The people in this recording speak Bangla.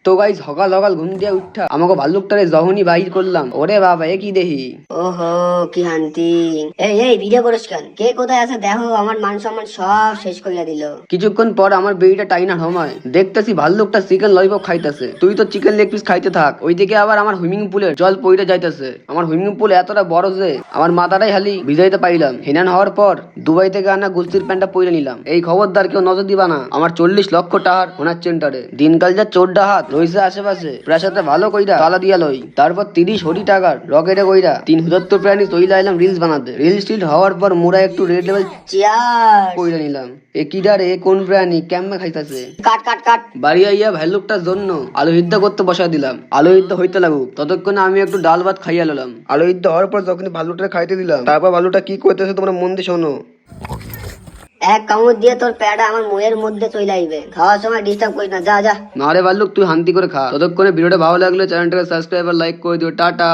তো গাইস সকাল সকাল ঘুম দিয়ে উঠা আমাকে ভাল্লুকটারে যখনই বাহির করলাম, ওরে বাবা এ কি দেখি। ওহো কি শান্তি। এই এই ভিডিও করিস কেন? কে কোথায় আছে দেখো, আমার মান সম্মান সব শেষ করিয়া দিল। কিছুক্ষণ পর আমার বেড়িটা টাইনা সময় দেখতেছি ভাল্লুকটা চিকেন ললিপপ খাইতেছে। তুই তো চিকেন লেগ পিস খাইতে থাক, ওইদিকে আবার আমার সুইমিং পুলের জল পইরে যাইতেছে। আমার সুইমিং পুল এতটা বড় যে আমার মাথাটাই খালি ভিজাইতে পাইলাম। হেনান হওয়ার পর দুবাই থেকে আনা গুস্তির প্যান্টটা পইরে নিলাম। এই খবরদার কেউ নজর দিবা না আমার 40 লক্ষ টাকার হোনার চেন্টারে। দিনকাল যা চোদ্দা হাত রয়েছে আশেপাশে, প্রেসারটা ভালো কইরা তালা দিয়া লই। তারপর 30 কোটি টাকার রকেটে কইরা 3 প্রাণী তৈলা এলাম রিলস বানাতে। রিল স্টিল হওয়ার পর মোরা একটু রেড লেভেল চিয়ার্স। কইরা নিলাম। এ কিডা রে, কোন প্রাণী কেমনে খাইতাছে। কাট কাট কাট। বাড়ি আইয়া ভাল্লুকটার জন্য আলু সিদ্ধ করতে বসা দিলাম। আলু সিদ্ধ হইতে লাগুক, ততক্ষণে আমি একটু ডাল ভাত খাইয়া ললাম। আলু সিদ্ধ হওয়ার পর যখন ভাল্লুকটা খাইতে দিলাম, তারপর ভাল্লুকটা কি করতেছে তোমরা মন দিয়ে শোনো। এক কামড় দিয়ে তোর প্যাডা আমার মুয়ের মধ্যে চলে আইবে। খাওয়ার সময় ডিস্টার্ব করিস না, যা যা। না রে ভাল্লুক, তুই শান্তি করে খা। ততক্ষণে ভিডিওটা ভালো লাগলে চ্যানেলটাকে সাবস্ক্রাইব আর লাইক করে দিও। টাটা।